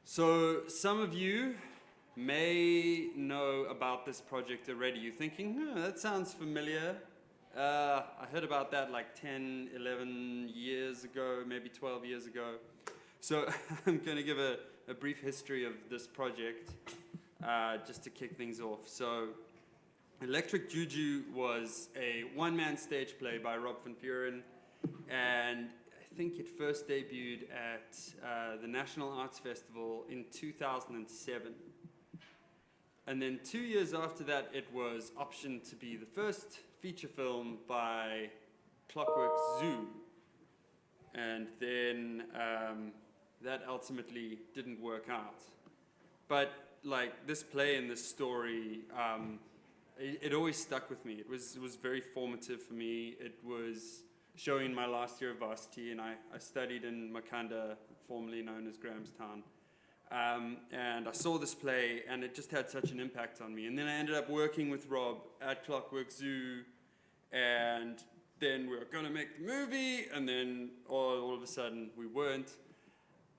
So some of you may know about this project already. You're thinking, that sounds familiar. I heard about that like 10, 11 years ago, maybe 12 years ago. So I'm going to give a brief history of this project just to kick things off. So Electric Juju was a one-man stage play by Rob van Buren, and I think it first debuted at the National Arts Festival in 2007. And then 2 years after that, it was optioned to be the first feature film by Clockwork Zoo. And then that ultimately didn't work out. But like this play and this story, it always stuck with me. It was very formative for me. It was showing my last year of varsity, and I studied in Makanda, formerly known as Grahamstown. And I saw this play, and it just had such an impact on me. And then I ended up working with Rob at Clockwork Zoo, and then we were going to make the movie, and then all of a sudden we weren't.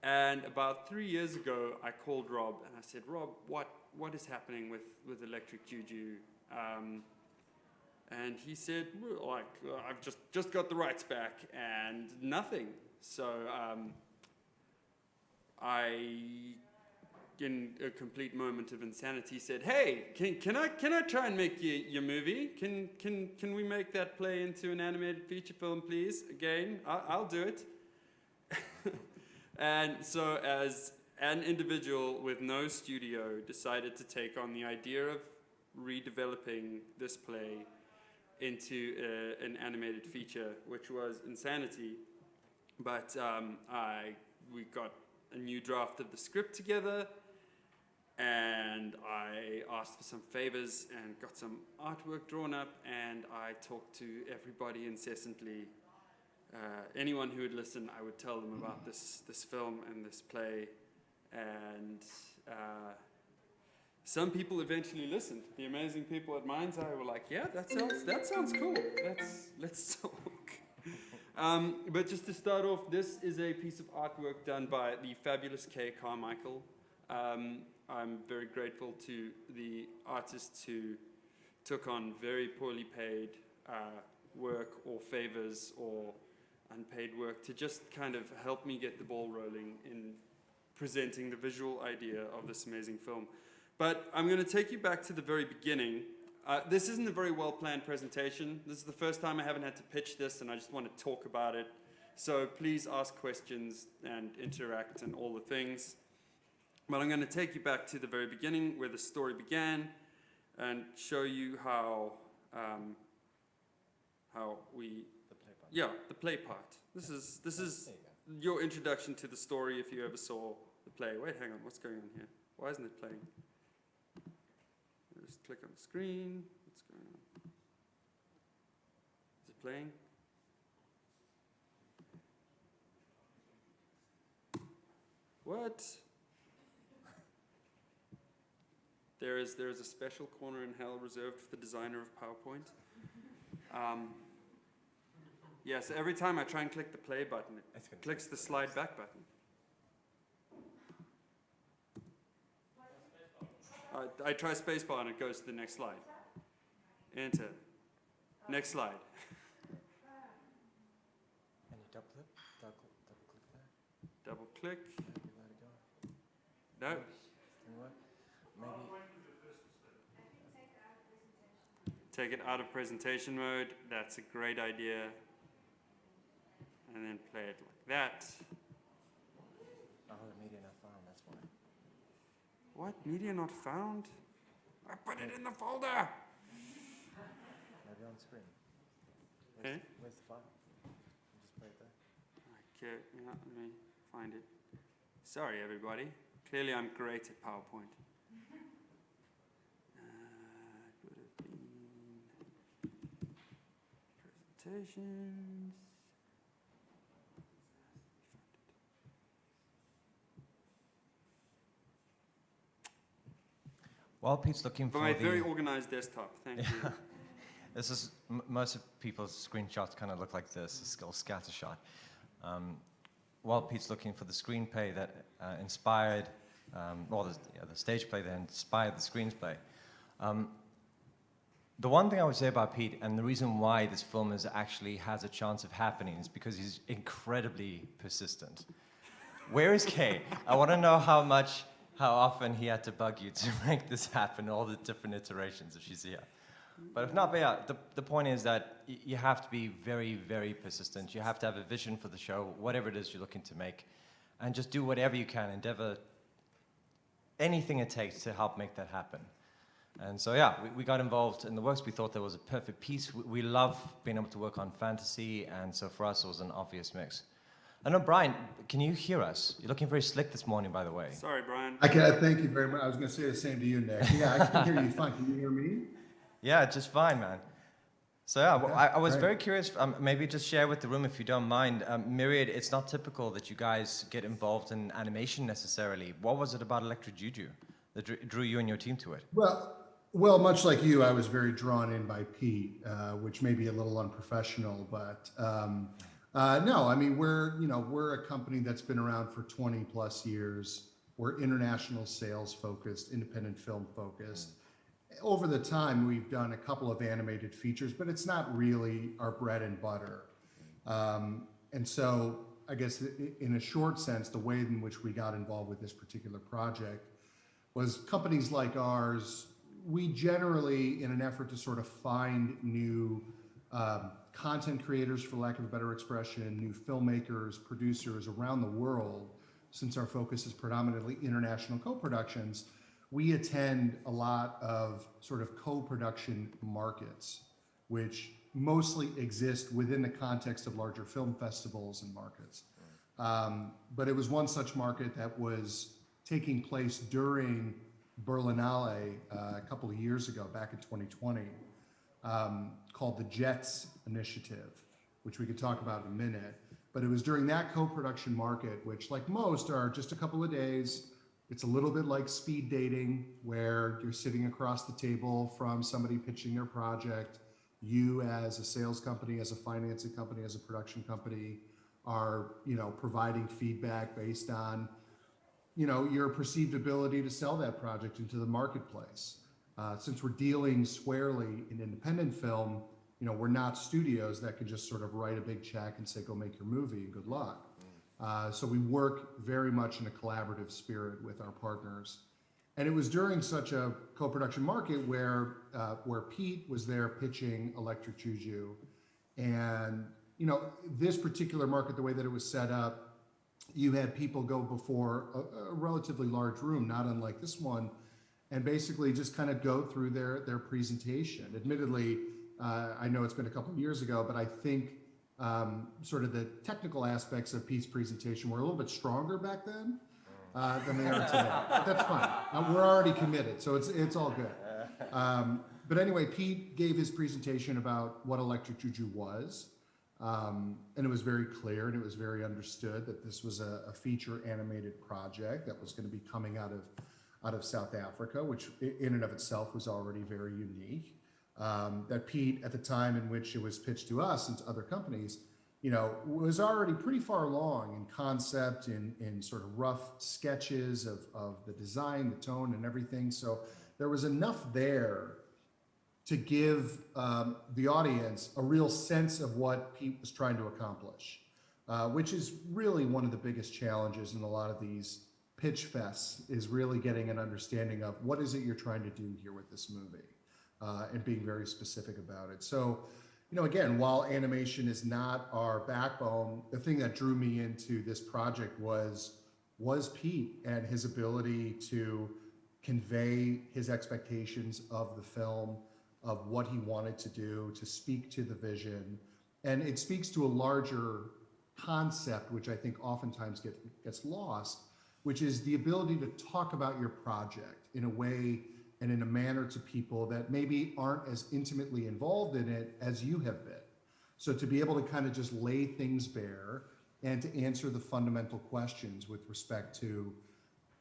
And about 3 years ago, I called Rob, and I said, Rob, what is happening with Electric Juju? And he said, well, I've just got the rights back, and nothing. So I, in a complete moment of insanity, said, "Hey, can I try and make your movie? Can we make that play into an animated feature film, please? Again, I'll do it." And so, as an individual with no studio, decided to take on the idea of redeveloping this play into an animated feature, which was Insanity. But we got a new draft of the script together, and I asked for some favors and got some artwork drawn up, and I talked to everybody incessantly. Anyone who would listen, I would tell them about this film and this play, and some people eventually listened. The amazing people at Mind's Eye were like, "Yeah, that sounds cool. Let's talk." But just to start off, this is a piece of artwork done by the fabulous Kay Carmichael. I'm very grateful to the artists who took on very poorly paid work or favors or unpaid work to just kind of help me get the ball rolling in presenting the visual idea of this amazing film. But I'm going to take you back to the very beginning. This isn't a very well-planned presentation. This is the first time I haven't had to pitch this, and I just want to talk about it. So please ask questions and interact and all the things. But I'm going to take you back to the very beginning, where the story began, and show you how we... the play part. This is your introduction to the story if you ever saw the play. Wait, hang on, what's going on here? Why isn't it playing? Just click on the screen. What's going on? Is it playing? What? There is a special corner in hell reserved for the designer of PowerPoint. Yes, every time I try and click the play button, it clicks the slide back button. I try spacebar and it goes to the next slide. Enter. Next slide. And you double click there? Double click. Maybe let it go. No. You know what? Maybe. Take it out of presentation mode. That's a great idea. And then play it like that. Oh, the media not found, that's why. What? Media not found? I put it in the folder! Maybe on screen. Okay. Where's the file? You just play it there. Okay, yeah, let me find it. Sorry, everybody. Clearly I'm great at PowerPoint. It would have been presentations. While Pete's looking for my very organized desktop, thank you. This is, most of people's screenshots kind of look like this, a skull scattershot. While Pete's looking for the screenplay that inspired or the stage play that inspired the screenplay. The one thing I would say about Pete, and the reason why this film actually has a chance of happening, is because he's incredibly persistent. Where is Kay? I want to know how often he had to bug you to make this happen, all the different iterations, if she's here. But if not, but yeah, the point is that you have to be very, very persistent. You have to have a vision for the show, whatever it is you're looking to make, and just do whatever you can, endeavor anything it takes to help make that happen. And so yeah, we got involved in the works. We thought there was a perfect piece. We love being able to work on fantasy, and so for us it was an obvious mix. I know, Brian, can you hear us? You're looking very slick this morning, by the way. Sorry, Brian. I can. Thank you very much. I was going to say the same to you, Nick. Yeah, I can hear you fine. Can you hear me? Yeah, just fine, man. So yeah, well, I was great. very curious, maybe just share with the room if you don't mind. Myriad, it's not typical that you guys get involved in animation necessarily. What was it about Electric Juju that drew you and your team to it? Well, much like you, I was very drawn in by Pete, which may be a little unprofessional, but no, I mean, we're a company that's been around for 20 plus years. We're international sales focused, independent film focused. Over the time, we've done a couple of animated features, but it's not really our bread and butter. And so I guess in a short sense, the way in which we got involved with this particular project was companies like ours, we generally, in an effort to sort of find new content creators, for lack of a better expression, new filmmakers, producers around the world, since our focus is predominantly international co-productions, we attend a lot of sort of co-production markets, which mostly exist within the context of larger film festivals and markets. But it was one such market that was taking place during Berlinale a couple of years ago, back in 2020, called the JETS Initiative, which we could talk about in a minute. But it was during that co-production market, which like most are just a couple of days. It's a little bit like speed dating, where you're sitting across the table from somebody pitching their project. You as a sales company, as a financing company, as a production company are, providing feedback based on, your perceived ability to sell that project into the marketplace. Since we're dealing squarely in independent film, we're not studios that can just sort of write a big check and say, go make your movie and good luck. So we work very much in a collaborative spirit with our partners. And it was during such a co-production market where Pete was there pitching Electric Juju. And, this particular market, the way that it was set up, you had people go before a relatively large room, not unlike this one, and basically just kind of go through their presentation. Admittedly, I know it's been a couple of years ago, but I think sort of the technical aspects of Pete's presentation were a little bit stronger back then than they are today. That's fine. We're already committed, so it's all good. But anyway, Pete gave his presentation about what Electric Juju was. And it was very clear and it was very understood that this was a feature animated project that was going to be coming out of South Africa, which in and of itself was already very unique. That Pete, at the time in which it was pitched to us and to other companies, was already pretty far along in concept, in sort of rough sketches of the design, the tone, and everything. So there was enough there to give the audience a real sense of what Pete was trying to accomplish, which is really one of the biggest challenges in a lot of these pitch fests, is really getting an understanding of what is it you're trying to do here with this movie, and being very specific about it. So, again, while animation is not our backbone, the thing that drew me into this project was Pete and his ability to convey his expectations of the film, of what he wanted to do, to speak to the vision. And it speaks to a larger concept, which I think oftentimes gets lost, which is the ability to talk about your project in a way and in a manner to people that maybe aren't as intimately involved in it as you have been. So to be able to kind of just lay things bare and to answer the fundamental questions with respect to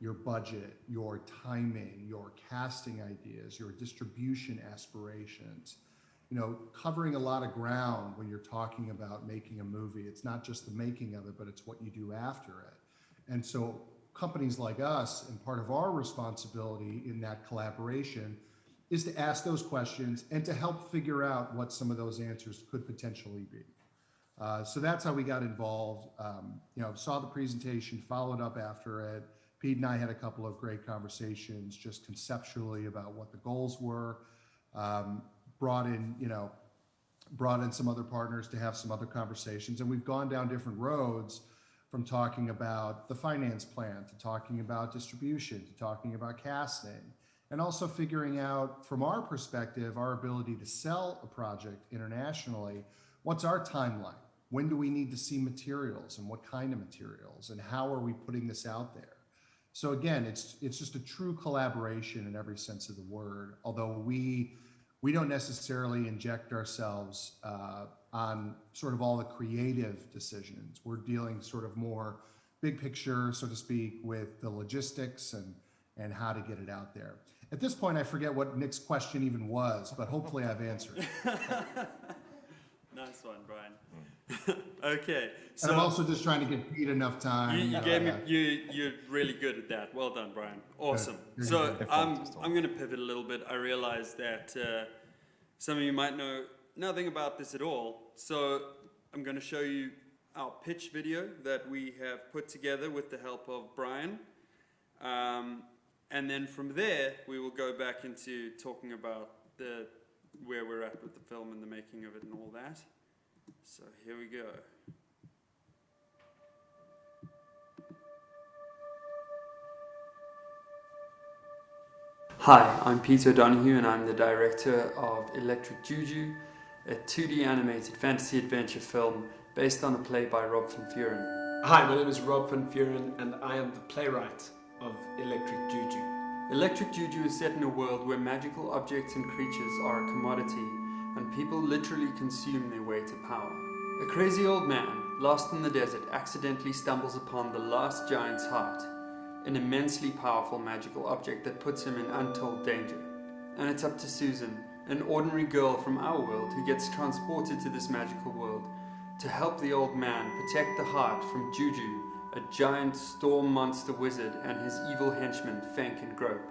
your budget, your timing, your casting ideas, your distribution aspirations, covering a lot of ground when you're talking about making a movie. It's not just the making of it, but it's what you do after it. And so companies like us, and part of our responsibility in that collaboration is to ask those questions and to help figure out what some of those answers could potentially be. So that's how we got involved. Saw the presentation, followed up after it. Pete and I had a couple of great conversations just conceptually about what the goals were. Brought in some other partners to have some other conversations, and we've gone down different roads, from talking about the finance plan to talking about distribution to talking about casting, and also figuring out, from our perspective, our ability to sell a project internationally. What's our timeline? When do we need to see materials, and what kind of materials, and how are we putting this out there? So again, it's just a true collaboration in every sense of the word, although we don't necessarily inject ourselves on sort of all the creative decisions. We're dealing sort of more big picture, so to speak, with the logistics and how to get it out there. At this point, I forget what Nick's question even was, but hopefully I've answered it. Nice one, Brian. Okay. So and I'm also just trying to give Pete enough time. You're really good at that. Well done, Brian. Awesome. So I'm going to pivot a little bit. I realize that some of you might know nothing about this at all. So I'm going to show you our pitch video that we have put together with the help of Brian. And then from there, we will go back into talking about where we're at with the film and the making of it and all that. So here we go. Hi, I'm Peter Donoghue, and I'm the director of Electric Juju, a 2D animated fantasy adventure film based on a play by Rob van Vuuren. Hi, my name is Rob van Vuuren, and I am the playwright of Electric Juju. Electric Juju is set in a world where magical objects and creatures are a commodity, and people literally consume their way to power. A crazy old man, lost in the desert, accidentally stumbles upon the last giant's heart, an immensely powerful magical object that puts him in untold danger. And it's up to Susan, an ordinary girl from our world who gets transported to this magical world, to help the old man protect the heart from Juju, a giant storm monster wizard, and his evil henchmen Fank and Grope.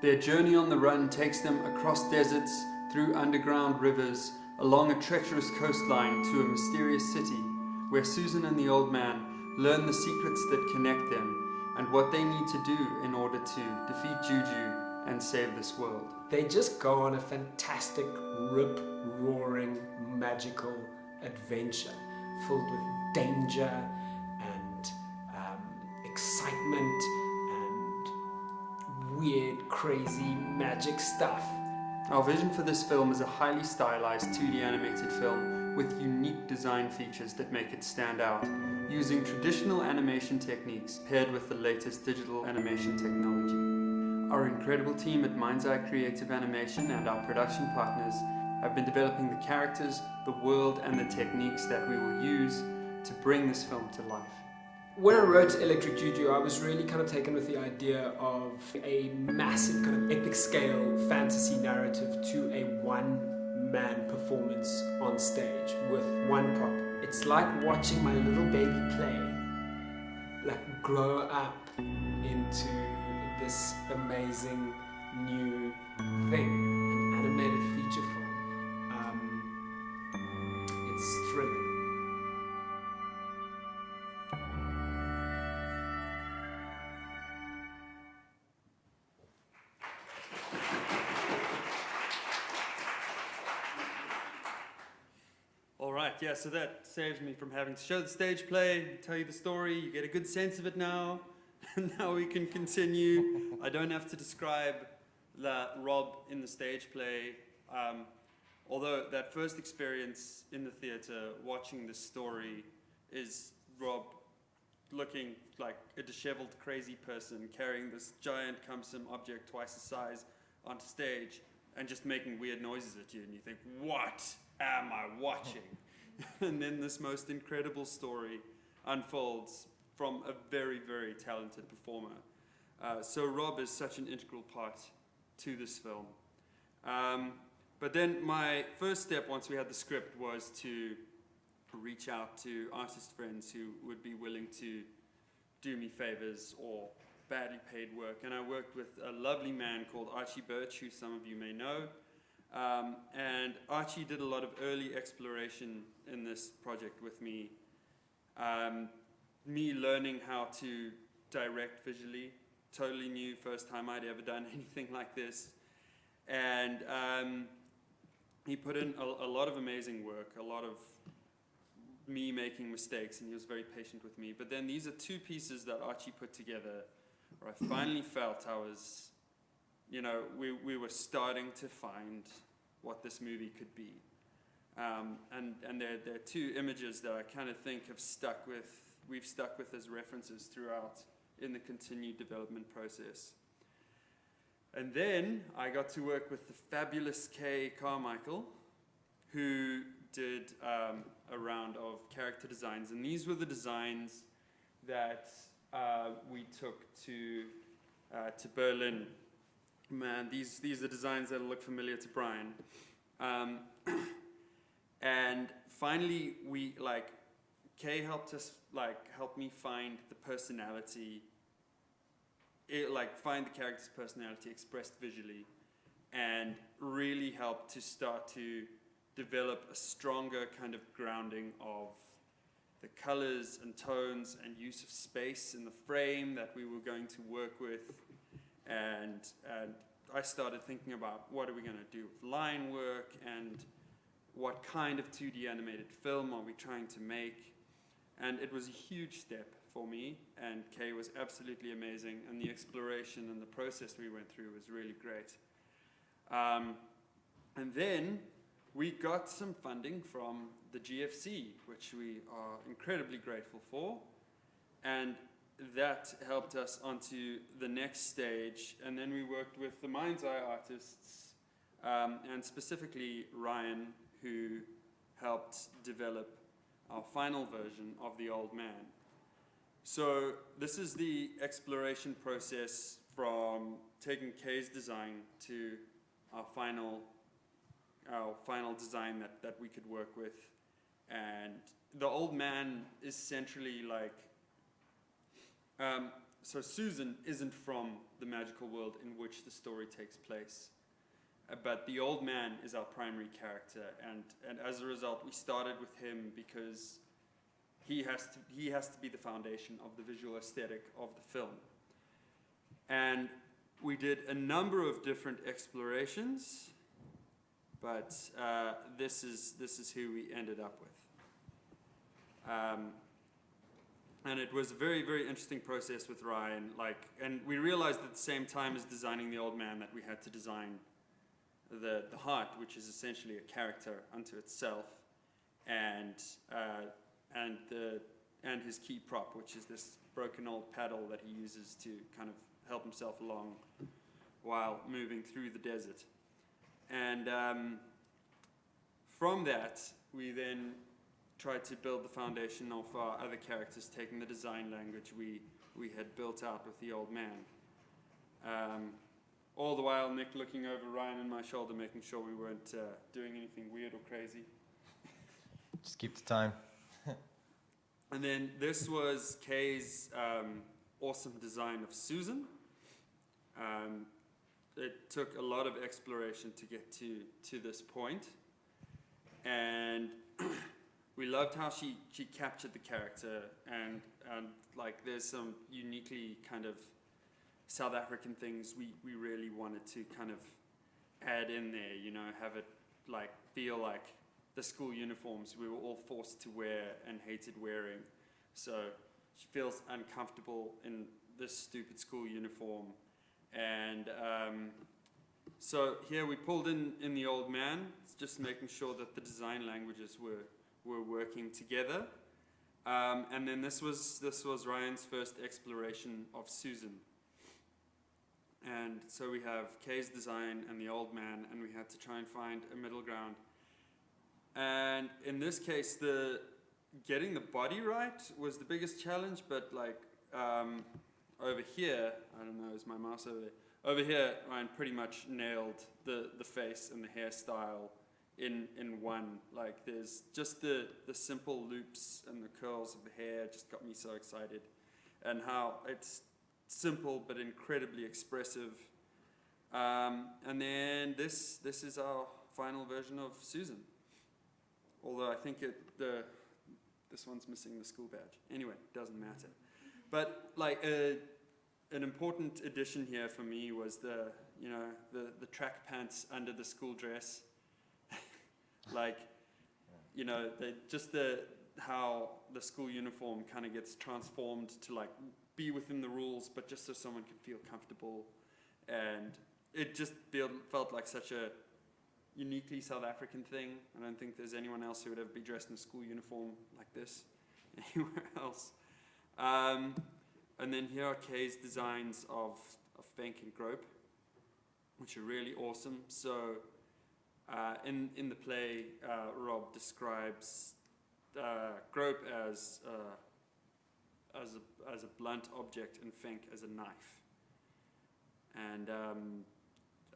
Their journey on the run takes them across deserts, through underground rivers, along a treacherous coastline to a mysterious city, where Susan and the old man learn the secrets that connect them and what they need to do in order to defeat Juju and save this world. They just go on a fantastic, rip-roaring, magical adventure filled with danger and excitement and weird, crazy, magic stuff. Our vision for this film is a highly stylized 2D animated film with unique design features that make it stand out, using traditional animation techniques paired with the latest digital animation technology. Our incredible team at Mind's Eye Creative Animation and our production partners have been developing the characters, the world, and the techniques that we will use to bring this film to life. When I wrote Electric Juju, I was really kind of taken with the idea of a massive kind of epic scale fantasy narrative to a one-man performance on stage with one prop. It's like watching my little baby play, like grow up into this amazing new thing, an animated feature film. It's thrilling. Yeah, so that saves me from having to show the stage play, tell you the story, you get a good sense of it now, and now we can continue. I don't have to describe Rob in the stage play, although that first experience in the theater, watching the story, is Rob looking like a disheveled crazy person, carrying this giant cumbersome object twice the size onto stage, and just making weird noises at you, and you think, what am I watching? And then this most incredible story unfolds from a very, very talented performer. So Rob is such an integral part to this film. But then my first step, once we had the script, was to reach out to artist friends who would be willing to do me favors or badly paid work. And I worked with a lovely man called Archie Birch, who some of you may know. And Archie did a lot of early exploration in this project with me. Me learning how to direct visually, totally new, first time I'd ever done anything like this. And he put in a lot of amazing work, a lot of me making mistakes, and he was very patient with me. But then these are two pieces that Archie put together where I finally felt I was, we were starting to find what this movie could be. And there are two images that I kind of think we've stuck with as references throughout in the continued development process. And then I got to work with the fabulous Kay Carmichael, who did a round of character designs. And these were the designs that we took to Berlin. Man, these are designs that look familiar to Brian. And finally, Kay helped me find the personality, find the character's personality expressed visually, and really helped to start to develop a stronger kind of grounding of the colors and tones and use of space in the frame that we were going to work with. And I started thinking about what are we going to do with line work, and what kind of 2D animated film are we trying to make. And it was a huge step for me, and Kay was absolutely amazing, and the exploration and the process we went through was really great. And then we got some funding from the GFC, which we are incredibly grateful for, and that helped us onto the next stage. And then we worked with the Mind's Eye artists, and specifically Ryan, who helped develop our final version of The Old Man. So this is the exploration process from taking Kay's design to our final design that we could work with. And The Old Man is centrally so Susan isn't from the magical world in which the story takes place. But the Old Man is our primary character, and as a result, we started with him because he has to be the foundation of the visual aesthetic of the film. And we did a number of different explorations, but this is who we ended up with. And it was a very, very interesting process with Ryan. And we realized at the same time as designing the Old Man that we had to design the heart, which is essentially a character unto itself, and his key prop, which is this broken old paddle that he uses to kind of help himself along while moving through the desert. And from that, we then tried to build the foundation of our other characters, taking the design language we had built out with the Old Man. All the while, Nick looking over Ryan and my shoulder, making sure we weren't doing anything weird or crazy. Just keep the time. And then this was Kay's awesome design of Susan. It took a lot of exploration to get to this point. And we loved how she captured the character, and there's some uniquely kind of South African things we really wanted to kind of add in there, have it feel like the school uniforms we were all forced to wear and hated wearing. So she feels uncomfortable in this stupid school uniform. And so here we pulled in the Old Man, just making sure that the design languages were working together. And then this was Ryan's first exploration of Susan. And so we have Kay's design and the Old Man, and we had to try and find a middle ground. And in this case, getting the body right was the biggest challenge, but over here, I don't know, is my mouse over there? Over here, Ryan pretty much nailed the face and the hairstyle in one. There's just the simple loops and the curls of the hair just got me so excited. and how it's simple but incredibly expressive. And then this is our final version of Susan. Although I think this one's missing the school badge. Anyway, doesn't matter. But like an important addition here for me was the track pants under the school dress. Like, how the school uniform kind of gets transformed to like be within the rules, but just so someone can feel comfortable. And it just felt like such a uniquely South African thing. I don't think there's anyone else who would ever be dressed in a school uniform like this anywhere else. And then here are Kay's designs of Fenk and Grope, which are really awesome. So in the play, Rob describes Grope as a blunt object and Fenk as a knife. And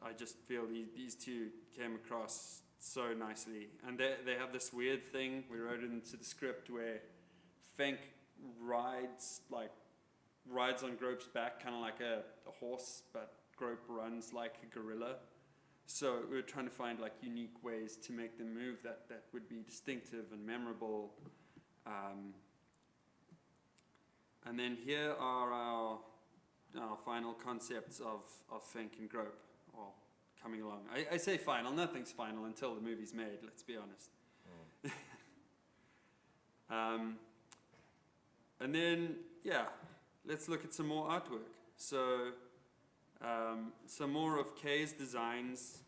I just feel these two came across so nicely. And they have this weird thing, we wrote it into the script, where Fenk rides on Grope's back, kind of like a horse, but Grope runs like a gorilla. So we were trying to find like unique ways to make them move that would be distinctive and memorable. And then here are our final concepts of Fenk and Grope, or coming along. I say final, nothing's final until the movie's made, let's be honest. And then, let's look at some more artwork. So, some more of Kay's designs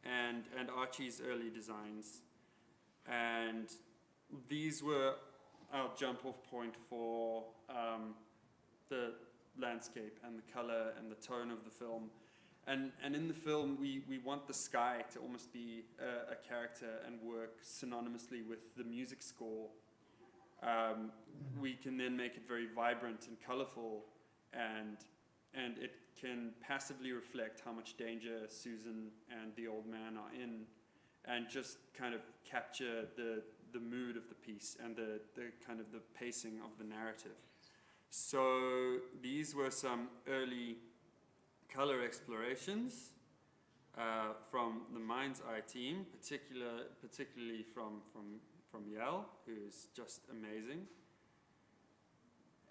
and Archie's early designs. And these were our jump-off point for the landscape and the color and the tone of the film. And in the film, we want the sky to almost be a character and work synonymously with the music score. We can then make it very vibrant and colorful, and it can passively reflect how much danger Susan and the old man are in, and just kind of capture the mood of the piece and the kind of the pacing of the narrative. So these were some early color explorations from the Mind's Eye team, particularly from Yael, who's just amazing.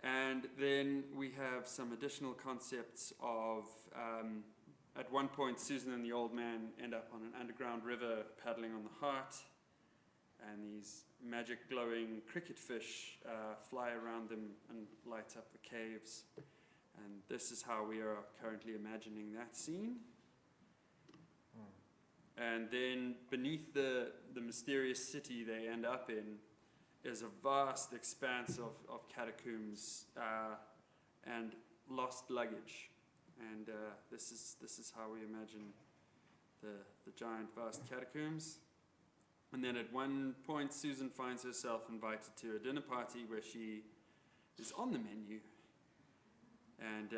And then we have some additional concepts of, at one point, Susan and the old man end up on an underground river paddling on the Heart, and these magic glowing cricket fish fly around them and light up the caves. And this is how we are currently imagining that scene. And then beneath the mysterious city they end up in is a vast expanse of catacombs and lost luggage. And this is how we imagine the giant vast catacombs. And then at one point Susan finds herself invited to a dinner party where she is on the menu. And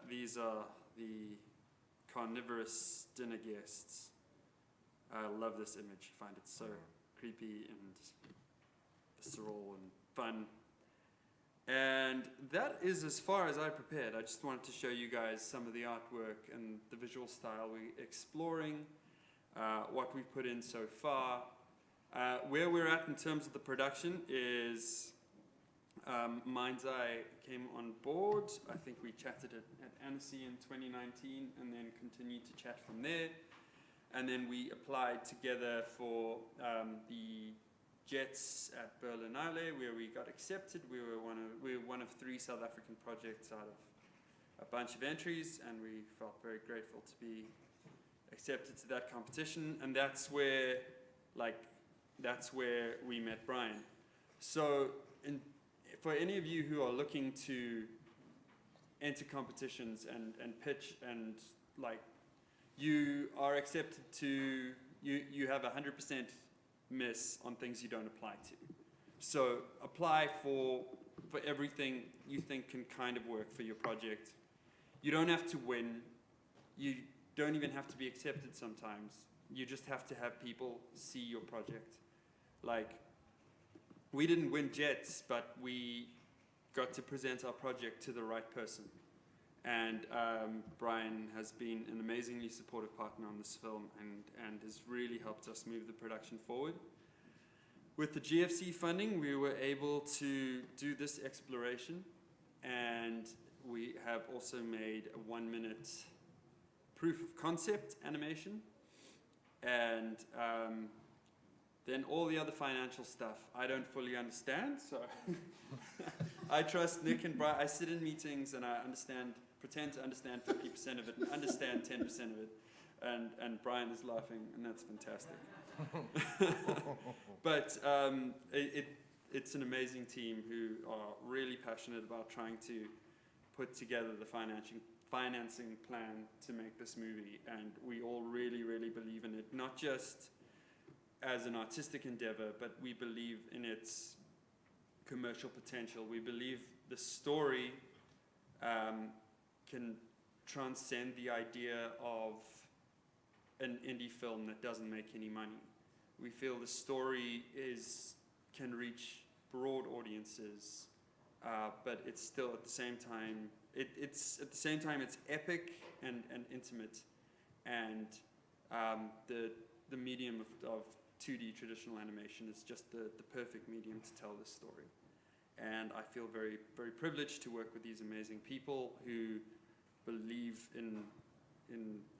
these are the carnivorous dinner guests. I love this image. I find it so creepy and visceral and fun. And that is as far as I prepared. I just wanted to show you guys some of the artwork and the visual style we're exploring, what we've put in so far. Where we're at in terms of the production is Mind's Eye came on board. I think we chatted at Annecy in 2019 and then continued to chat from there. And then we applied together for the Jets at Berlinale, where we got accepted. We were one of 3 South African projects out of a bunch of entries, and we felt very grateful to be accepted to that competition. And that's where we met Brian. So for any of you who are looking to enter competitions and pitch, and you are accepted to, you have 100% miss on things you don't apply to. So apply for everything you think can kind of work for your project. You don't have to win. You don't even have to be accepted sometimes. You just have to have people see your project. We didn't win Jets, but we got to present our project to the right person. And Brian has been an amazingly supportive partner on this film and has really helped us move the production forward. With the GFC funding, we were able to do this exploration, and we have also made a 1-minute proof of concept animation. And then all the other financial stuff I don't fully understand, so I trust Nick and Brian. I sit in meetings and I pretend to understand 50% of it and understand 10% of it. And Brian is laughing, and that's fantastic. But it's an amazing team who are really passionate about trying to put together the financing plan to make this movie, and we all really, really believe in it, not just as an artistic endeavor, but we believe in its commercial potential. We believe the story can transcend the idea of an indie film that doesn't make any money. We feel the story can reach broad audiences, but it's still at the same time it's epic and intimate, and the medium of 2D traditional animation is just the perfect medium to tell this story. And I feel very, very privileged to work with these amazing people who believe in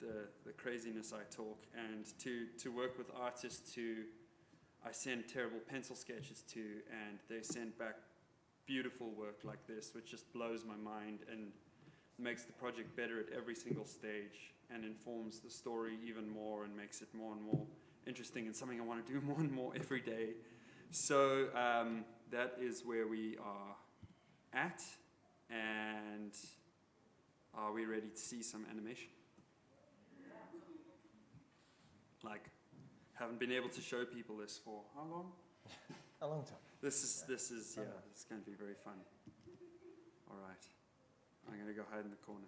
the craziness I talk, and to work with artists who I send terrible pencil sketches to, and they send back beautiful work like this, which just blows my mind and makes the project better at every single stage and informs the story even more and makes it more and more interesting and something I want to do more and more every day. So that is where we are at, and are we ready to see some animation? Like, haven't been able to show people this for how long? A long time. This is it's going to be very fun. All right, I'm going to go hide in the corner.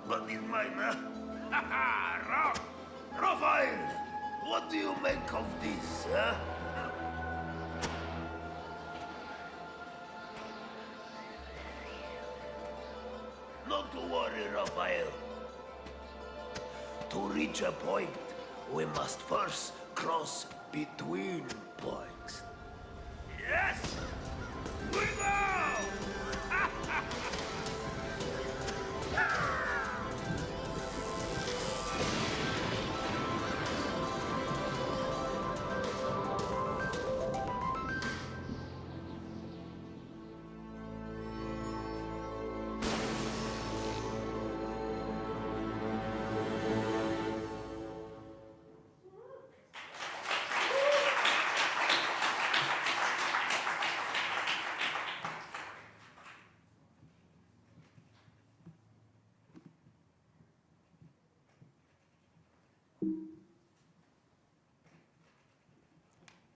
But is mine, huh? Raphael, what do you make of this, huh? Not to worry, Raphael. To reach a point, we must first cross between points. Yes! We go!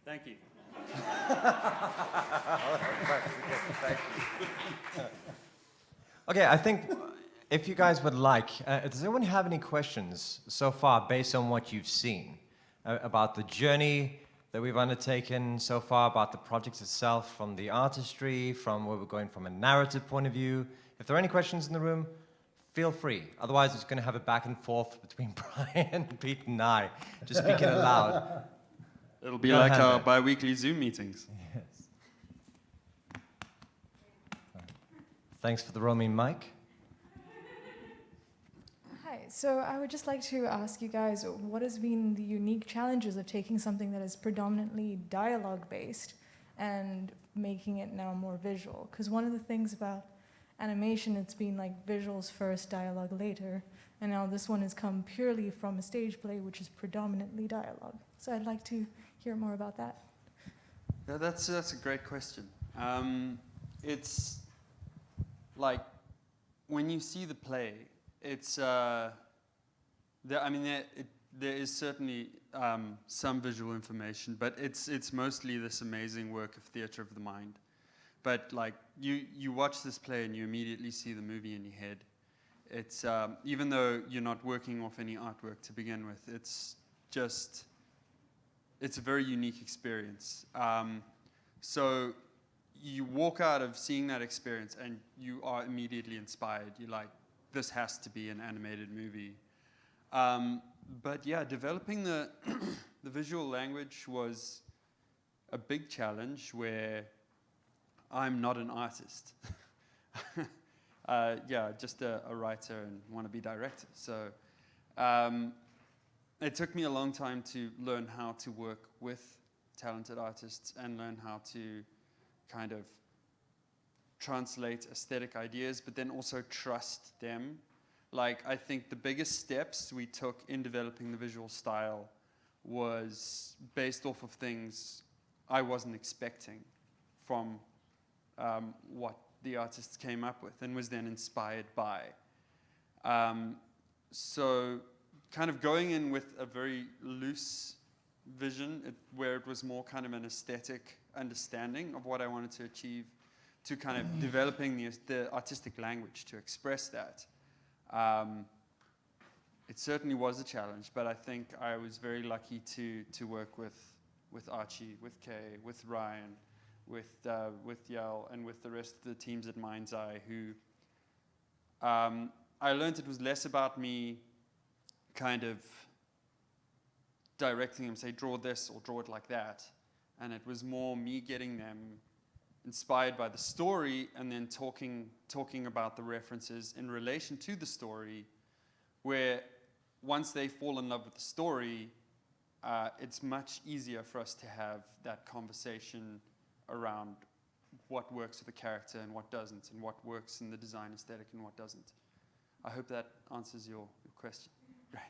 Thank you. Okay, I think if you guys would like, does anyone have any questions so far based on what you've seen about the journey that we've undertaken so far, about the project itself, from the artistry, from where we're going from a narrative point of view? If there are any questions in the room, feel free. Otherwise, it's going to have a back and forth between Brian, Pete, and I, just speaking aloud. It'll be like our bi-weekly Zoom meetings. Yes. Thanks for the roaming mic. Hi, so I would just like to ask you guys, what has been the unique challenges of taking something that is predominantly dialogue-based and making it now more visual? Because one of the things about animation, it's been like visuals first, dialogue later, and now this one has come purely from a stage play, which is predominantly dialogue. So I'd like to hear more about that. Yeah, that's a great question. It's like when you see the play, it's there is certainly some visual information, but it's mostly this amazing work of theater of the mind. But like you watch this play and you immediately see the movie in your head. It's even though you're not working off any artwork to begin with, it's a very unique experience. So you walk out of seeing that experience and you are immediately inspired. You're like, this has to be an animated movie. But yeah, developing the the visual language was a big challenge where I'm not an artist. Just a writer and wannabe director. So it took me a long time to learn how to work with talented artists and learn how to kind of translate aesthetic ideas, but then also trust them. Like, I think the biggest steps we took in developing the visual style was based off of things I wasn't expecting from what the artists came up with and was then inspired by. So kind of going in with a very loose vision where it was more kind of an aesthetic understanding of what I wanted to achieve, to kind of developing the artistic language to express that. It certainly was a challenge, but I think I was very lucky to work with Archie, with Kay, with Ryan, with Yael, and with the rest of the teams at Mind's Eye, who I learned it was less about me kind of directing them, say, draw this or draw it like that, and it was more me getting them inspired by the story and then talking about the references in relation to the story, where once they fall in love with the story, it's much easier for us to have that conversation around what works for the character and what doesn't, and what works in the design aesthetic and what doesn't. I hope that answers your question. Right.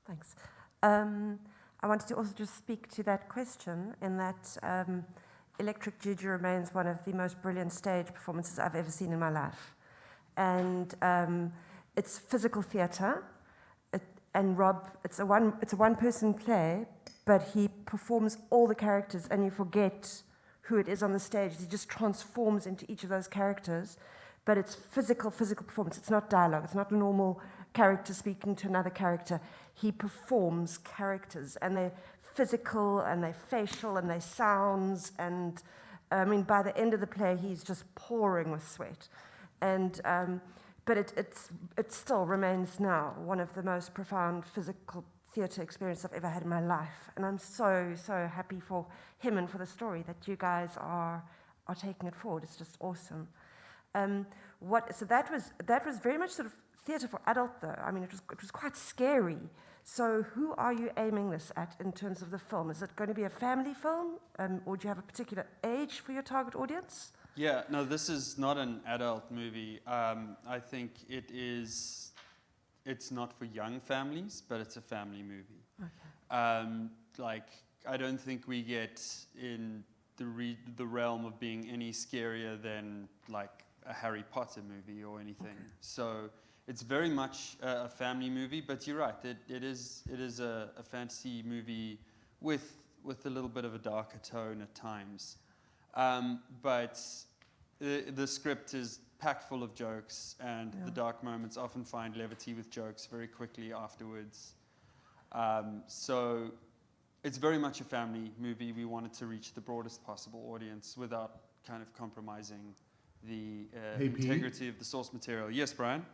Thanks. I wanted to also just speak to that question in that Electric Juju remains one of the most brilliant stage performances I've ever seen in my life. And it's physical theatre. And Rob, it's a one-person play, but he performs all the characters and you forget who it is on the stage. He just transforms into each of those characters. But it's physical performance. It's not dialogue. It's not a normal character speaking to another character. He performs characters, and they're physical, and they're facial, and they're sounds. And I mean, by the end of the play, he's just pouring with sweat. And but it still remains now one of the most profound physical theatre experiences I've ever had in my life. And I'm so happy for him and for the story that you guys are taking it forward. It's just awesome. So that was very much sort of theatre for adult, though. I mean, it was quite scary. So who are you aiming this at in terms of the film? Is it going to be a family film, or do you have a particular age for your target audience? Yeah, no, this is not an adult movie. I think it's not for young families, but it's a family movie. Okay. I don't think we get in the realm of being any scarier than like a Harry Potter movie or anything. Okay. So it's very much a family movie, but you're right, it is a fantasy movie with a little bit of a darker tone at times. But the script is packed full of jokes, and the dark moments often find levity with jokes very quickly afterwards. So it's very much a family movie. We wanted to reach the broadest possible audience without kind of compromising the integrity of the source material. Yes, Brian?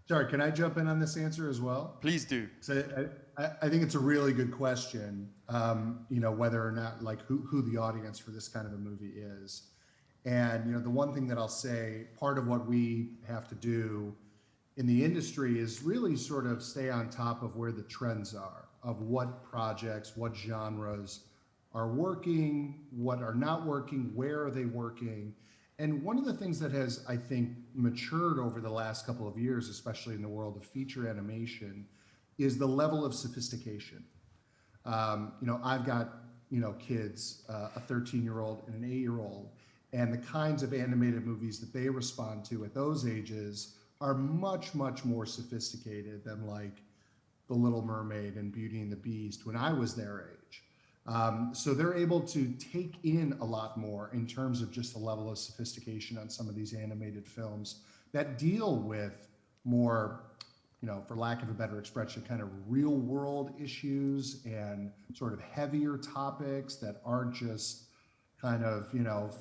Sorry, can I jump in on this answer as well? Please do. So I think it's a really good question, whether or not, like, who the audience for this kind of a movie is. And, the one thing that I'll say, part of what we have to do in the industry is really sort of stay on top of where the trends are, of what projects, what genres are working, what are not working, where are they working, And one of the things that has, I think, matured over the last couple of years, especially in the world of feature animation, is the level of sophistication. I've got, kids, a 13-year-old and an 8-year-old, and the kinds of animated movies that they respond to at those ages are much, much more sophisticated than like The Little Mermaid and Beauty and the Beast when I was their age. So they're able to take in a lot more in terms of just the level of sophistication on some of these animated films that deal with more, for lack of a better expression, kind of real world issues and sort of heavier topics that aren't just kind of,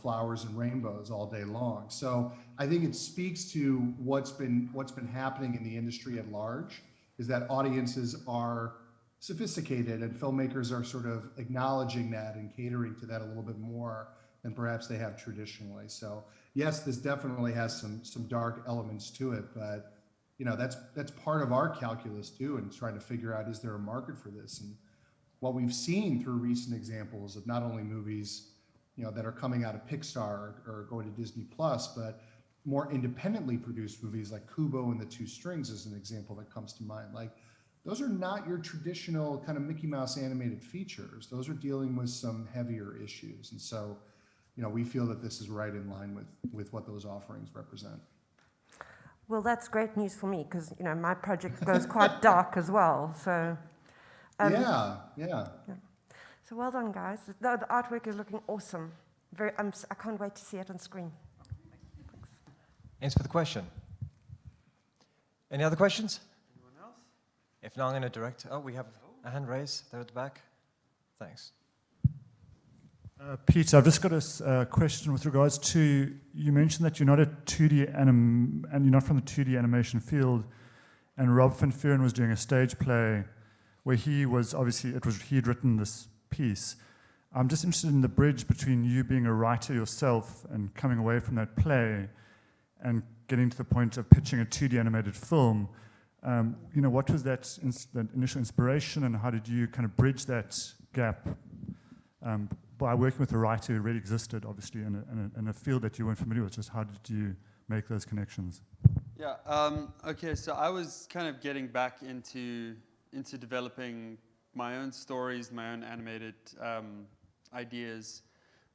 flowers and rainbows all day long. So I think it speaks to what's been happening in the industry at large, is that audiences are sophisticated and filmmakers are sort of acknowledging that and catering to that a little bit more than perhaps they have traditionally. So yes, this definitely has some dark elements to it, but that's part of our calculus too, and trying to figure out, is there a market for this? And what we've seen through recent examples of not only movies that are coming out of Pixar or going to Disney Plus, but more independently produced movies like Kubo and the Two Strings is an example that comes to mind. Like, those are not your traditional kind of Mickey Mouse animated features. Those are dealing with some heavier issues. And so, we feel that this is right in line with what those offerings represent. Well, that's great news for me because, my project goes quite dark as well. So, yeah. So well done, guys. The artwork is looking awesome. I can't wait to see it on screen. Thanks. Thanks for the question. Any other questions? Anyone else? If not, I'm going to direct. Oh, we have a hand raised there at the back. Thanks. Peter, I've just got a question with regards to, you mentioned that you're not and you're not from the 2D animation field, and Rob van Vuuren was doing a stage play where he was, obviously, he'd written this piece. I'm just interested in the bridge between you being a writer yourself and coming away from that play and getting to the point of pitching a 2D animated film. What was that initial inspiration, and how did you kind of bridge that gap by working with a writer who already existed, obviously, in a field that you weren't familiar with? Just how did you make those connections? Yeah, okay, so I was kind of getting back into developing my own stories, my own animated ideas,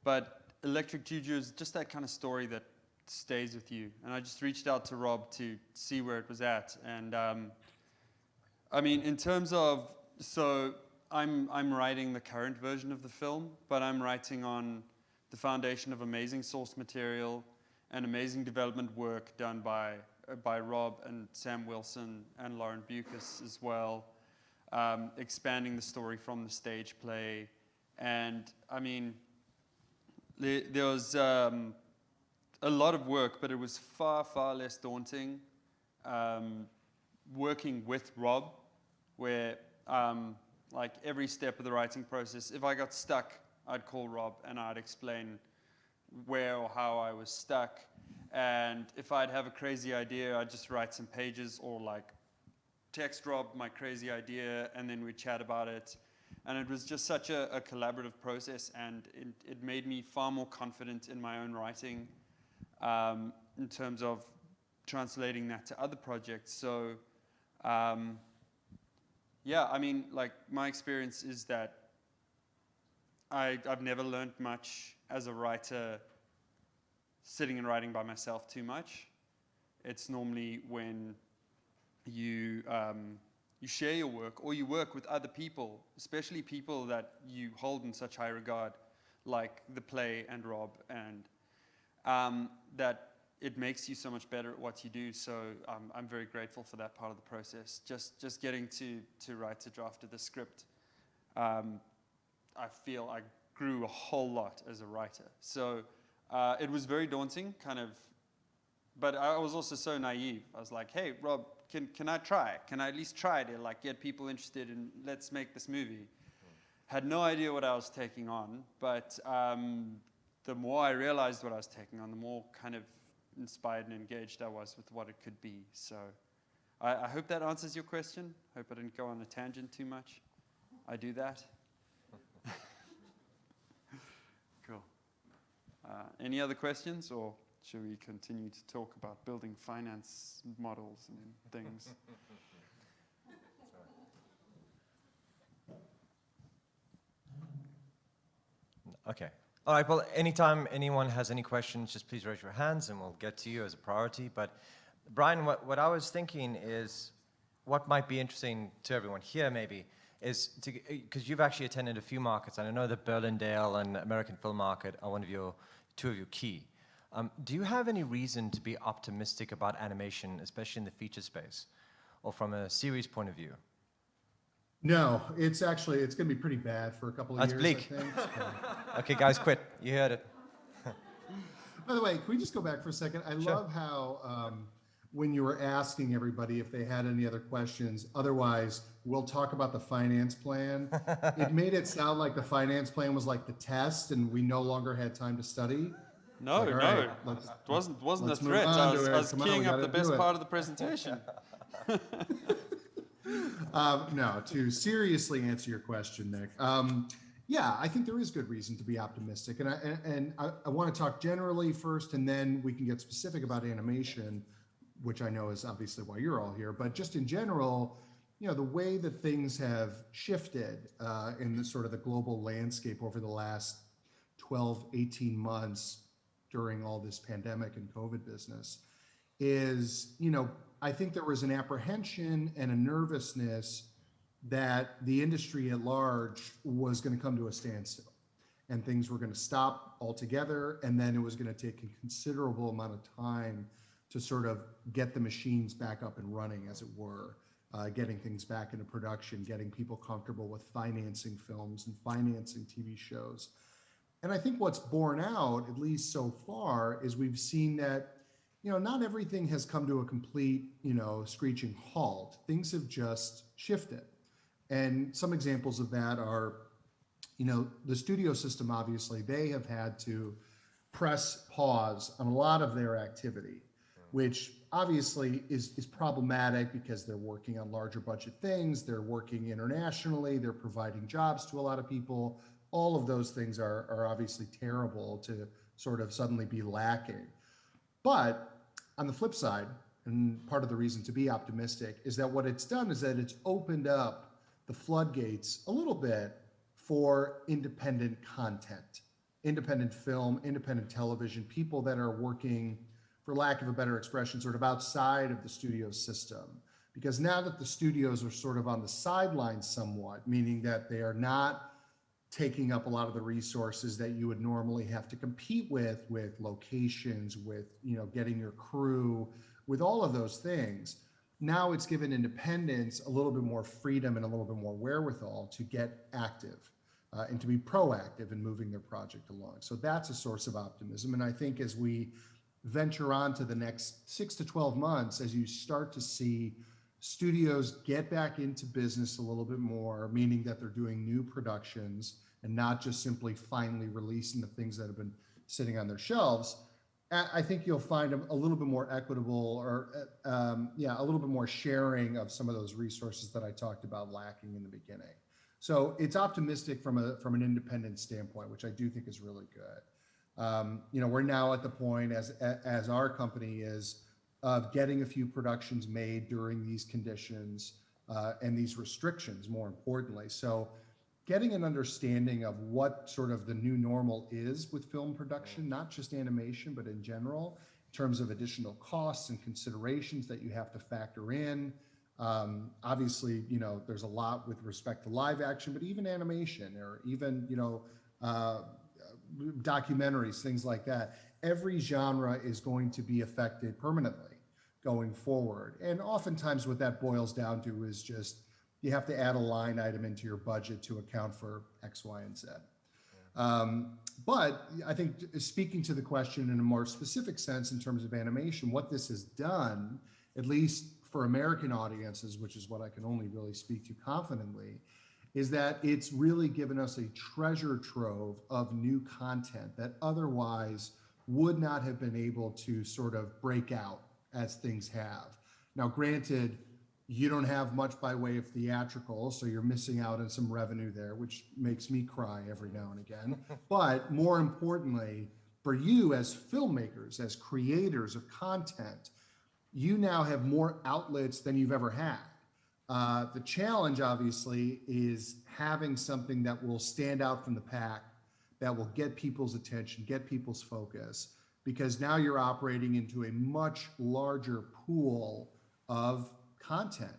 but Electric Juju is just that kind of story that stays with you. And I just reached out to Rob to see where it was at. And in terms of, so I'm writing the current version of the film, but I'm writing on the foundation of amazing source material and amazing development work done by Rob and Sam Wilson and Lauren Bucas as well, expanding the story from the stage play. And there was a lot of work, but it was far, far less daunting working with Rob, where like every step of the writing process, if I got stuck, I'd call Rob and I'd explain where or how I was stuck. And if I'd have a crazy idea, I'd just write some pages or like text Rob my crazy idea, and then we'd chat about it. And it was just such a collaborative process, and it made me far more confident in my own writing in terms of translating that to other projects. So my experience is that I've never learned much as a writer sitting and writing by myself too much. It's normally when you share your work, or you work with other people, especially people that you hold in such high regard, like the play and Rob, and that it makes you so much better at what you do. So I'm very grateful for that part of the process. Just getting to write a draft of the script, I feel I grew a whole lot as a writer. So it was very daunting, kind of, but I was also so naive. I was like, hey, Rob, can I try? Can I at least try to like get people interested in let's make this movie? Had no idea what I was taking on, but the more I realized what I was taking on, the more kind of inspired and engaged I was with what it could be. So I hope that answers your question. Hope I didn't go on a tangent too much. I do that. Cool. Any other questions or should we continue to talk about building finance models and things? Okay. All right, well, anytime anyone has any questions, just please raise your hands and we'll get to you as a priority. But Brian, what I was thinking is what might be interesting to everyone here maybe is, because you've actually attended a few markets, and I know that Berlindale and American Film Market are two of your key. Do you have any reason to be optimistic about animation, especially in the feature space, or from a series point of view? No, it's going to be pretty bad for a couple of That's years, bleak. I think. Okay, guys, quit. You heard it. By the way, can we just go back for a second? I love how when you were asking everybody if they had any other questions, otherwise we'll talk about the finance plan. It made it sound like the finance plan was like the test and we no longer had time to study. No, like, no, right, it wasn't a let's move threat. on I to it. was Come on, keying we up gotta the best do it. part of the presentation. No, to seriously answer your question, Nick. Yeah, I think there is good reason to be optimistic. And I want to talk generally first, and then we can get specific about animation, which I know is obviously why you're all here. But just in general, the way that things have shifted in the sort of the global landscape over the last 12, 18 months during all this pandemic and COVID business is, I think there was an apprehension and a nervousness that the industry at large was going to come to a standstill and things were going to stop altogether. And then it was going to take a considerable amount of time to sort of get the machines back up and running, as it were, getting things back into production, getting people comfortable with financing films and financing TV shows. And I think what's borne out, at least so far, is we've seen that not everything has come to a complete, screeching halt. Things have just shifted. And some examples of that are, the studio system, obviously, they have had to press pause on a lot of their activity, which obviously is problematic because they're working on larger budget things, they're working internationally, they're providing jobs to a lot of people. All of those things are obviously terrible to sort of suddenly be lacking. But on the flip side, and part of the reason to be optimistic, is that what it's done is that it's opened up the floodgates a little bit for independent content, independent film, independent television, people that are working, for lack of a better expression, sort of outside of the studio system. Because now that the studios are sort of on the sidelines somewhat, meaning that they are not taking up a lot of the resources that you would normally have to compete with locations, with getting your crew, with all of those things. Now it's given independents a little bit more freedom and a little bit more wherewithal to get active and to be proactive in moving their project along. So that's a source of optimism. And I think as we venture on to the next 6 to 12 months, as you start to see studios get back into business a little bit more, meaning that they're doing new productions and not just simply finally releasing the things that have been sitting on their shelves, I think you'll find a little bit more equitable or a little bit more sharing of some of those resources that I talked about lacking in the beginning. So it's optimistic from an independent standpoint, which I do think is really good. We're now at the point as our company is of getting a few productions made during these conditions and these restrictions, more importantly. So getting an understanding of what sort of the new normal is with film production, not just animation, but in general, in terms of additional costs and considerations that you have to factor in. Obviously, there's a lot with respect to live action, but even animation or even, documentaries, things like that. Every genre is going to be affected permanently going forward. And oftentimes what that boils down to is just you have to add a line item into your budget to account for X, Y, and Z. But I think speaking to the question in a more specific sense in terms of animation, what this has done, at least for American audiences, which is what I can only really speak to confidently, is that it's really given us a treasure trove of new content that otherwise would not have been able to sort of break out as things have. Now, granted, you don't have much by way of theatrical, so you're missing out on some revenue there, which makes me cry every now and again. But more importantly, For you as filmmakers, as creators of content, you now have more outlets than you've ever had. The challenge, obviously, is having something that will stand out from the pack, that will get people's attention, get people's focus, because now you're operating into a much larger pool of content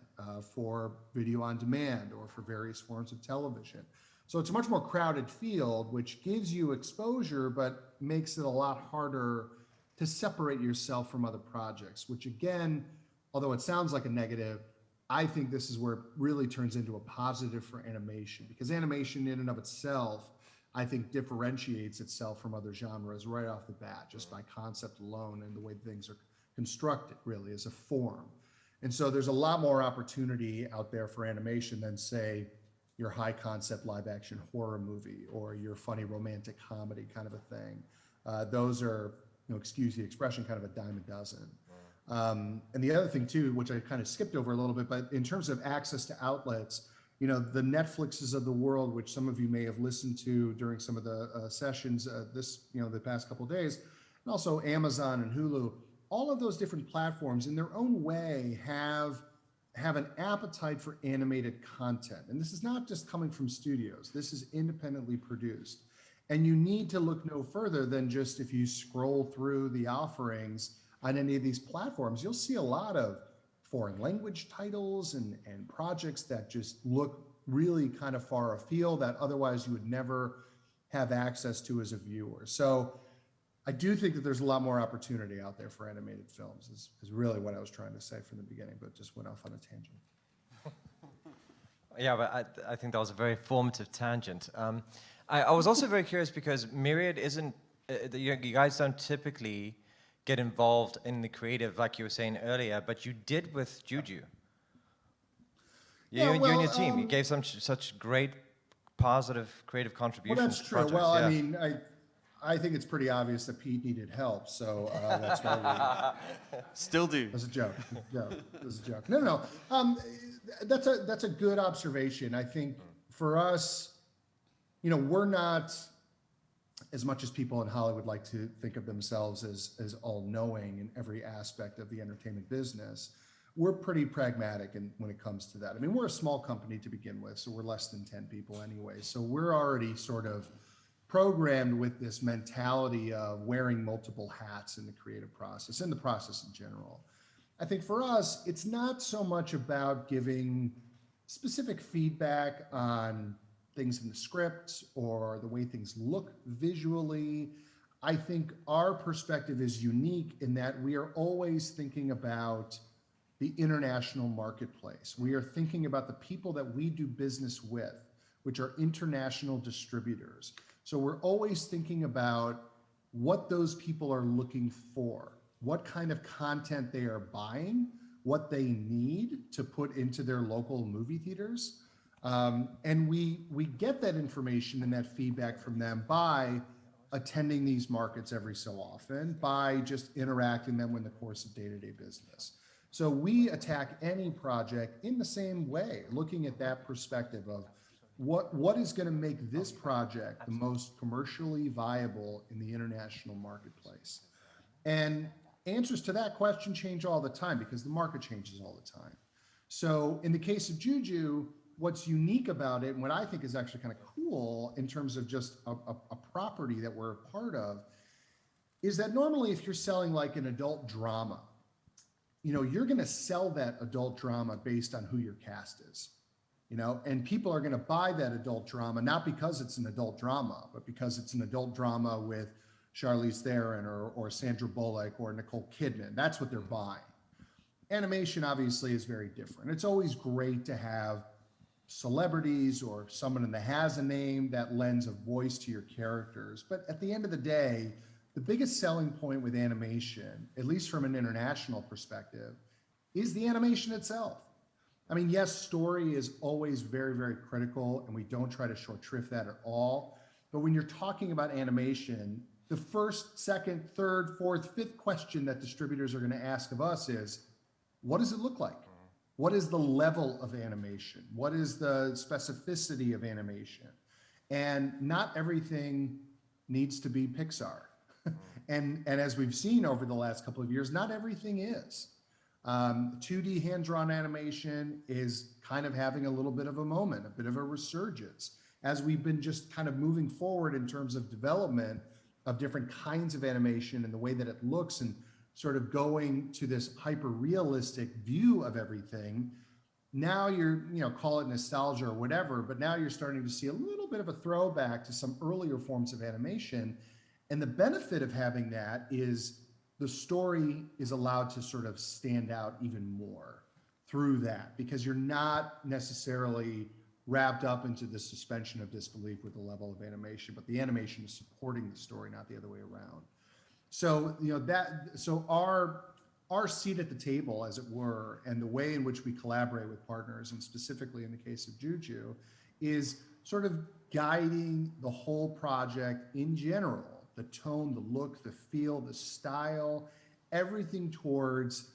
for video on demand or for various forms of television. So it's a much more crowded field, which gives you exposure, but makes it a lot harder to separate yourself from other projects, which again, although it sounds like a negative, I think this is where it really turns into a positive for animation, because animation in and of itself, I think, differentiates itself from other genres right off the bat, just by concept alone and the way things are constructed, really, as a form. And so there's a lot more opportunity out there for animation than, say, your high concept live action horror movie or your funny romantic comedy kind of a thing. Those are, excuse the expression, kind of a dime a dozen. And the other thing too, which I kind of skipped over a little bit, but in terms of access to outlets, the Netflixes of the world, which some of you may have listened to during some of the sessions the past couple of days, and also Amazon and Hulu, all of those different platforms in their own way have an appetite for animated content. And this is not just coming from studios. This is independently produced. And you need to look no further than just, if you scroll through the offerings on any of these platforms, you'll see a lot of foreign language titles and projects that just look really kind of far afield that otherwise you would never have access to as a viewer. So I do think that there's a lot more opportunity out there for animated films, is really what I was trying to say from the beginning, but just went off on a tangent. Yeah, but I think that was a very formative tangent. I was also very curious because Myriad isn't, you guys don't typically get involved in the creative like you were saying earlier, but you did with Juju. You and your team, you gave such great, positive, creative contributions. Well, that's true. To projects. Well, yeah. I mean, I think it's pretty obvious that Pete needed help, so that's why we... Still do. That's a joke. No, that's a joke. No. That's a good observation. I think for us, we're not, as much as people in Hollywood like to think of themselves as all-knowing in every aspect of the entertainment business, we're pretty pragmatic when it comes to that. I mean, we're a small company to begin with, so we're less than 10 people anyway. So we're already sort of programmed with this mentality of wearing multiple hats in the creative process, in the process in general. I think for us, it's not so much about giving specific feedback on things in the script or the way things look visually. I think our perspective is unique in that we are always thinking about the international marketplace. We are thinking about the people that we do business with, which are international distributors. So we're always thinking about what those people are looking for, what kind of content they are buying, what they need to put into their local movie theaters. And we get that information and that feedback from them by attending these markets every so often, by just interacting them in the course of day-to-day business. So we attack any project in the same way, looking at that perspective of what is going to make this project the most commercially viable in the international marketplace. And answers to that question change all the time because the market changes all the time. So in the case of Juju, what's unique about it, and what I think is actually kind of cool in terms of just a property that we're a part of, is that normally if you're selling like an adult drama, you're going to sell that adult drama based on who your cast is, and people are going to buy that adult drama, not because it's an adult drama, but because it's an adult drama with Charlize Theron or Sandra Bullock or Nicole Kidman. That's what they're buying. Animation obviously is very different. It's always great to have celebrities or someone that has a name that lends a voice to your characters. But at the end of the day, the biggest selling point with animation, at least from an international perspective, is the animation itself. I mean, yes, story is always very, very critical, and we don't try to short shrift that at all. But when you're talking about animation, the first, second, third, fourth, fifth question that distributors are going to ask of us is, what does it look like? What is the level of animation? What is the specificity of animation? And not everything needs to be Pixar. And as we've seen over the last couple of years, not everything is. 2D hand-drawn animation is kind of having a little bit of a moment, a bit of a resurgence, as we've been just kind of moving forward in terms of development of different kinds of animation and the way that it looks, and sort of going to this hyper-realistic view of everything. Now you're, call it nostalgia or whatever, but now you're starting to see a little bit of a throwback to some earlier forms of animation. And the benefit of having that is the story is allowed to sort of stand out even more through that, because you're not necessarily wrapped up into the suspension of disbelief with the level of animation, but the animation is supporting the story, not the other way around. So, so our seat at the table, as it were, and the way in which we collaborate with partners, and specifically in the case of Juju, is sort of guiding the whole project in general, the tone, the look, the feel, the style, everything towards,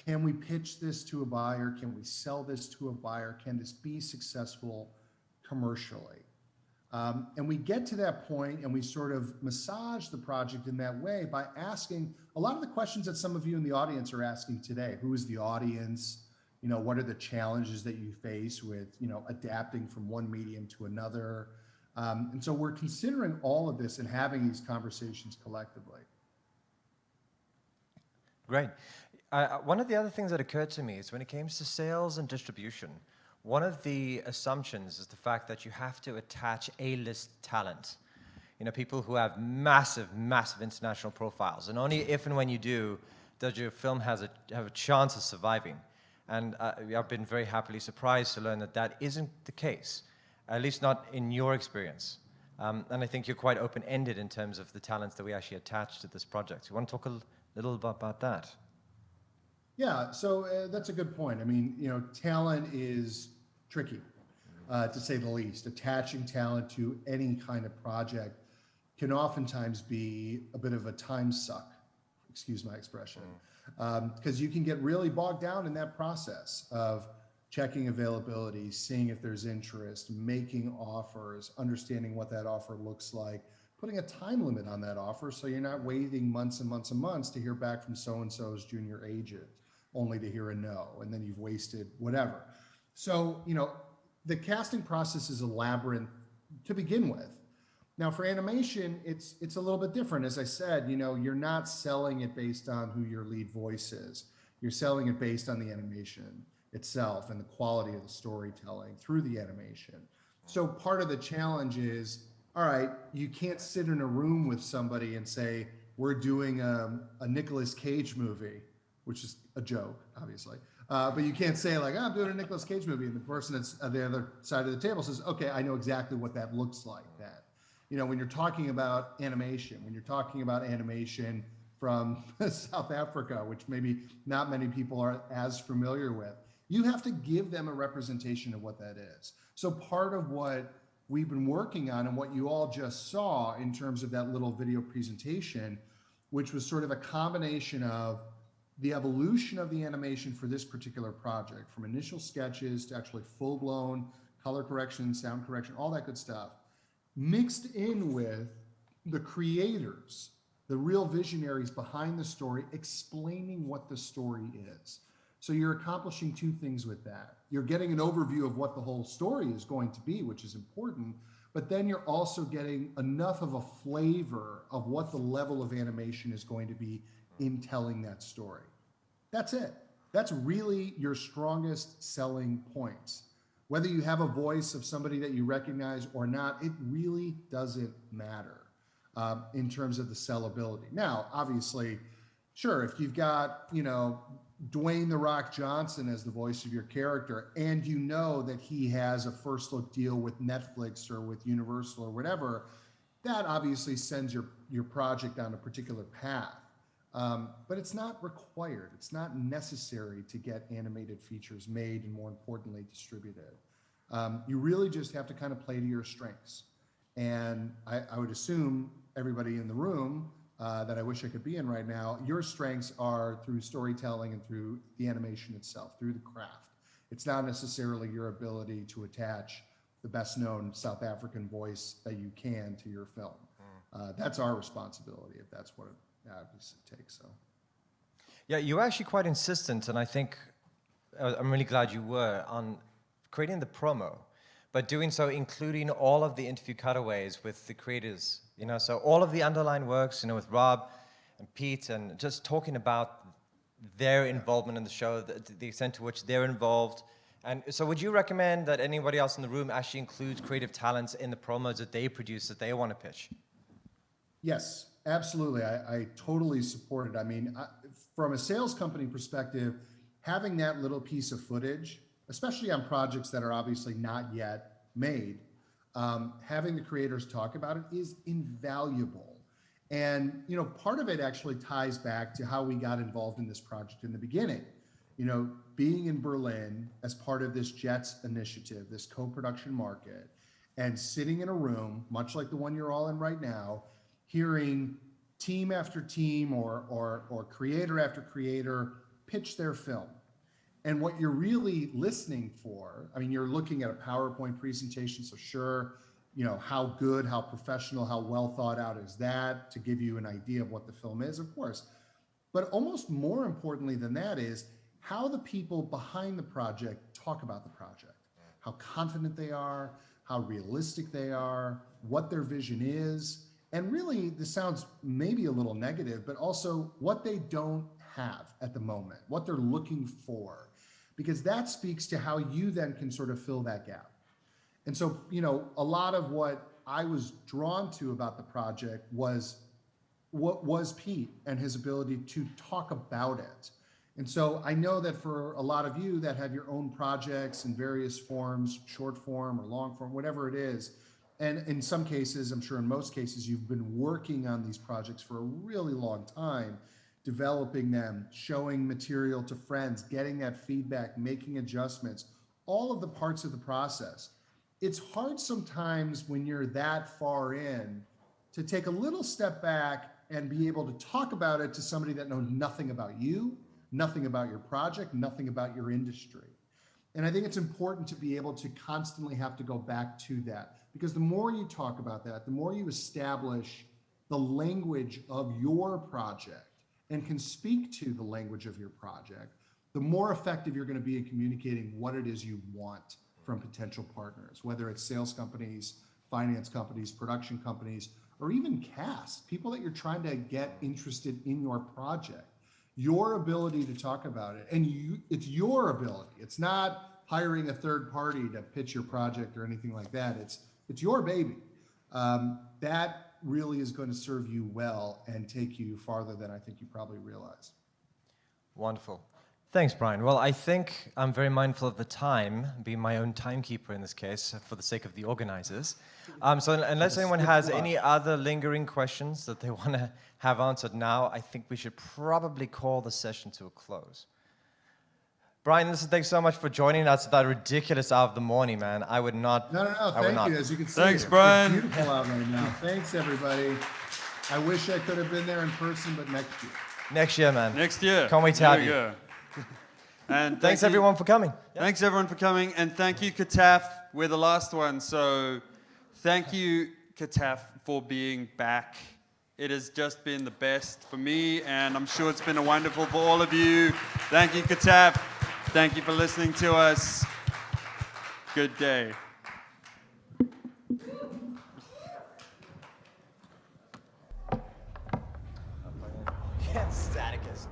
can we pitch this to a buyer? Can we sell this to a buyer? Can this be successful commercially? And we get to that point and we sort of massage the project in that way by asking a lot of the questions that some of you in the audience are asking today. Who is the audience? What are the challenges that you face with, adapting from one medium to another? And so we're considering all of this and having these conversations collectively. Great. One of the other things that occurred to me is when it comes to sales and distribution, one of the assumptions is the fact that you have to attach A-list talent. People who have massive, massive international profiles. And only if and when you do, does your film have a chance of surviving. And I've been very happily surprised to learn that that isn't the case, at least not in your experience. And I think you're quite open-ended in terms of the talents that we actually attach to this project. You want to talk a little about that? Yeah, so that's a good point. I mean, talent is tricky, to say the least. Attaching talent to any kind of project can oftentimes be a bit of a time suck, excuse my expression, because you can get really bogged down in that process of checking availability, seeing if there's interest, making offers, understanding what that offer looks like, putting a time limit on that offer so you're not waiting months and months and months to hear back from so-and-so's junior agent, only to hear a no, and then you've wasted whatever. So, the casting process is a labyrinth to begin with. Now, for animation, it's a little bit different. As I said, you're not selling it based on who your lead voice is. You're selling it based on the animation itself and the quality of the storytelling through the animation. So part of the challenge is, all right, you can't sit in a room with somebody and say, we're doing a Nicolas Cage movie, which is a joke, obviously. But you can't say like, I'm doing a Nicolas Cage movie, and the person that's at the other side of the table says, okay, I know exactly what that looks like then. When you're talking about animation, from South Africa, which maybe not many people are as familiar with, you have to give them a representation of what that is. So part of what we've been working on and what you all just saw in terms of that little video presentation, which was sort of a combination of the evolution of the animation for this particular project, from initial sketches to actually full-blown color correction, sound correction, all that good stuff, mixed in with the creators, the real visionaries behind the story, explaining what the story is. So you're accomplishing two things with that. You're getting an overview of what the whole story is going to be, which is important, but then you're also getting enough of a flavor of what the level of animation is going to be in telling that story. That's it. That's really your strongest selling points. Whether you have a voice of somebody that you recognize or not, it really doesn't matter in terms of the sellability. Now, obviously, sure, if you've got, Dwayne "The Rock" Johnson as the voice of your character, and you know that he has a first look deal with Netflix or with Universal or whatever, that obviously sends your project down a particular path. But it's not required. It's not necessary to get animated features made and, more importantly, distributed. You really just have to kind of play to your strengths. And I would assume everybody in the room that I wish I could be in right now, your strengths are through storytelling and through the animation itself, through the craft. It's not necessarily your ability to attach the best known South African voice that you can to your film. that's our responsibility if that's what it obviously takes. So. Yeah, you were actually quite insistent, and I think I'm really glad you were, on creating the promo, but doing so including all of the interview cutaways with the creators, you know, so all of the underlying works, you know, with Rob and Pete, and just talking about their involvement in the show, the extent to which they're involved. And so would you recommend that anybody else in the room actually includes creative talents in the promos that they produce that they want to pitch? Yes, absolutely. I totally support it. I mean, from a sales company perspective, having that little piece of footage, especially on projects that are obviously not yet made, having the creators talk about it is invaluable. And, you know, part of it actually ties back to how we got involved in this project in the beginning. You know, being in Berlin as part of this JETS initiative, this co-production market, and sitting in a room, much like the one you're all in right now, hearing team after team or creator after creator pitch their film. And what you're really listening for, I mean, you're looking at a PowerPoint presentation, so sure, you know, how good, how professional, how well thought out is that to give you an idea of what the film is, of course. But almost more importantly than that is how the people behind the project talk about the project, how confident they are, how realistic they are, what their vision is. And really, this sounds maybe a little negative, but also what they don't have at the moment, what they're looking for, because that speaks to how you then can sort of fill that gap. And so, you know, a lot of what I was drawn to about the project was what was Pete and his ability to talk about it. And so I know that for a lot of you that have your own projects in various forms, short form or long form, whatever it is, and in some cases, I'm sure in most cases, you've been working on these projects for a really long time, developing them, showing material to friends, getting that feedback, making adjustments, all of the parts of the process. It's hard sometimes when you're that far in to take a little step back and be able to talk about it to somebody that knows nothing about you, nothing about your project, nothing about your industry. And I think it's important to be able to constantly have to go back to that, because the more you talk about that, the more you establish the language of your project and can speak to the language of your project, the more effective you're going to be in communicating what it is you want from potential partners, whether it's sales companies, finance companies, production companies, or even cast, people that you're trying to get interested in your project. Your ability to talk about it, and it's your ability. It's not hiring a third party to pitch your project or anything like that. It's your baby. That really is going to serve you well and take you farther than I think you probably realize. Wonderful. Thanks, Brian. Well, I think I'm very mindful of the time, being my own timekeeper in this case, for the sake of the organizers. So unless anyone has any other lingering questions that they want to have answered now, I think we should probably call the session to a close. Brian, listen, thanks so much for joining us at that ridiculous hour of the morning, man. I would not. No, thank you. As you can see, Thanks, Brian. It's beautiful out right now. Thanks, everybody. I wish I could have been there in person, but next year. Next year, man. Next year. Can't wait to have you. Go. And thanks everyone for coming. Yeah. Thanks everyone for coming, and thank you, Kataf. We're the last one, so thank you, Kataf, for being back. It has just been the best for me, and I'm sure it's been wonderful for all of you. Thank you, Kataf. Thank you for listening to us. Good day. Staticus.